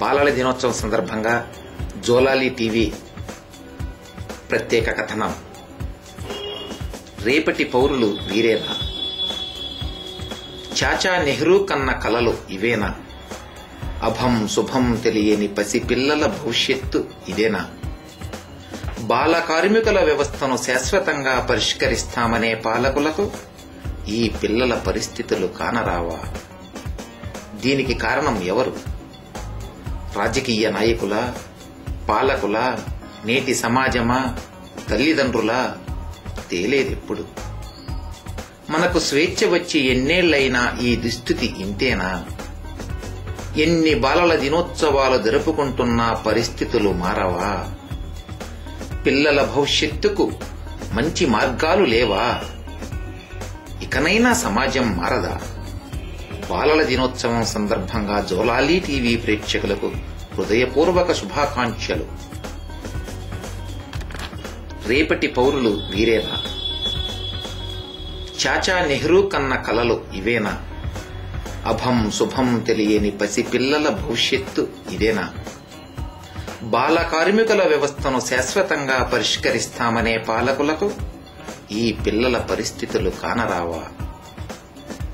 బాలల దినోత్సవం సందర్భంగా జోలాలి టీవీ ప్రత్యేక కథనం. రేపటి పౌరులు వీరేనా? చాచా నెహ్రూ కన్న కలలు ఇవేనా? అభం శుభం తెలియని పసిపిల్లల భవిష్యత్తు ఇదేనా? బాల కార్మికుల వ్యవస్థను శాశ్వతంగా పరిష్కరిస్తామనే పాలకులకు ఈ పిల్లల పరిస్థితులు కానరావా? దీనికి కారణం ఎవరు? రాజకీయ నాయకుల, పాలకుల, నేటి సమాజమా, తల్లిదండ్రుల? తేలేదెప్పుడు. మనకు స్వేచ్ఛ వచ్చి ఎన్నేళ్లైనా ఈ దుస్థితి ఇంతేనా? ఎన్ని బాలల దినోత్సవాలు జరుపుకుంటున్నా పరిస్థితులు మారవా? పిల్లల భవిష్యత్తుకు మంచి మార్గాలు లేవా? ఇకనైనా సమాజం మారదా? బాలల దినోత్సవం సందర్భంగా జోలాలి టీవీ ప్రేక్షకులకు హృదయపూర్వక శుభాకాంక్షలు. రేపటి పౌరులు వీరేనా? చాచా నెహ్రూ కన్న కలలు ఇవేనా? అభం శుభం తెలియని పసిపిల్లల భవిష్యత్తు ఇదేనా? బాల కార్మికుల వ్యవస్థను శాశ్వతంగా పరిష్కరిస్తామనే పాలకులకు ఈ పిల్లల పరిస్థితులు కానరావా?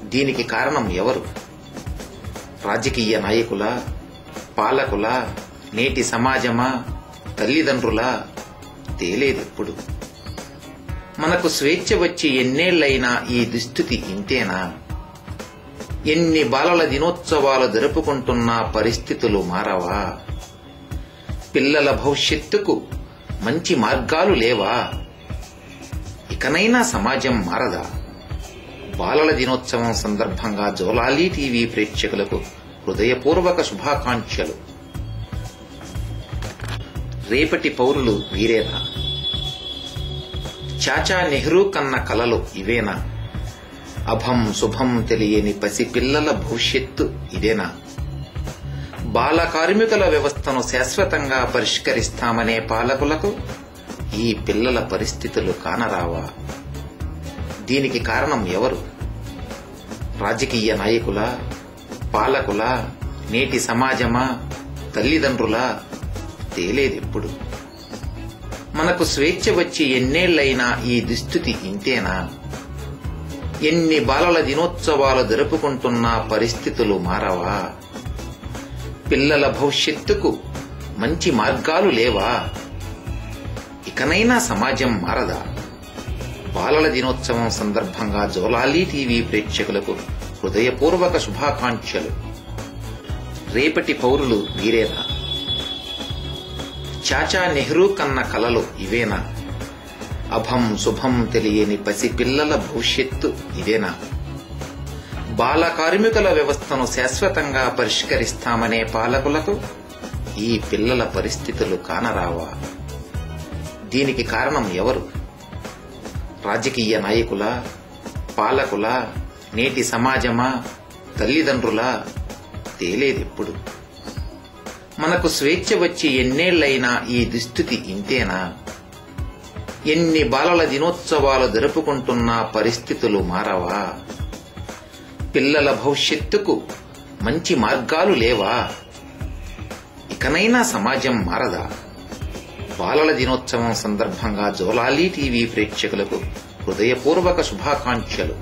దీనికి కారణం ఎవరు? రాజకీయ నాయకుల, పాలకుల, నేటి సమాజమా, తల్లిదండ్రుల? తేలేదెప్పుడు. మనకు స్వేచ్ఛ వచ్చి ఎన్నేళ్లైనా ఈ దుస్థితి ఇంతేనా? ఎన్ని బాలల దినోత్సవాలు జరుపుకుంటున్నా పరిస్థితులు మారవా? పిల్లల భవిష్యత్తుకు మంచి మార్గాలు లేవా? ఇకనైనా సమాజం మారదా? బాలల దినోత్సవం సందర్భంగా జోలాలి టీవీ ప్రేక్షకులకు హృదయపూర్వక శుభాకాంక్షలు. రేపటి పౌరులు వీరేనా? చాచా నెహ్రూ కన్న కలలు ఇవేనా? అభం శుభం తెలియని పసిపిల్లల భవిష్యత్తు ఇదేనా? బాల కార్మికుల వ్యవస్థను శాశ్వతంగా పరిష్కరిస్తామనే పాలకులకు ఈ పిల్లల పరిస్థితులు కానరావా? దీనికి కారణం ఎవరు? రాజకీయ నాయకుల, పాలకుల, నేటి సమాజమా, తల్లిదండ్రుల? తేలేదెప్పుడు. మనకు స్వేచ్ఛ వచ్చి ఎన్నేళ్లైనా ఈ దుస్థితి ఇంతేనా? ఎన్ని బాలల దినోత్సవాలు జరుపుకుంటున్నా పరిస్థితులు మారవా? పిల్లల భవిష్యత్తుకు మంచి మార్గాలు లేవా? ఇకనైనా సమాజం మారదా? బాలల దినోత్సవం సందర్భంగా జోలాలి టీవీ ప్రేక్షకులకు హృదయపూర్వక శుభాకాంక్షలు. రేపటి పౌరులు వీరేనా? చాచా నెహ్రూ కన్న కలలు ఇవేనా? అభం శుభం తెలియని పసిపిల్లల భవిష్యత్తు ఇదేనా? బాల కార్మికుల వ్యవస్థను శాశ్వతంగా పరిష్కరిస్తామనే పాలకులకు ఈ పిల్లల పరిస్థితులు కానరావా? దీనికి కారణం ఎవరు? రాజకీయ నాయకుల, పాలకుల, నేటి సమాజమా, తల్లిదండ్రుల? తేలేదెప్పుడు. మనకు స్వేచ్ఛ వచ్చి ఎన్నేళ్లైనా ఈ దుస్థితి ఇంతేనా? ఎన్ని బాలల దినోత్సవాలు జరుపుకుంటున్నా పరిస్థితులు మారవా? పిల్లల భవిష్యత్తుకు మంచి మార్గాలు లేవా? ఇకనైనా సమాజం మారదా? బాలల దినోత్సవం సందర్భంగా జోలాలి టీవీ ప్రేక్షకులకు హృదయపూర్వక శుభాకాంక్షలు.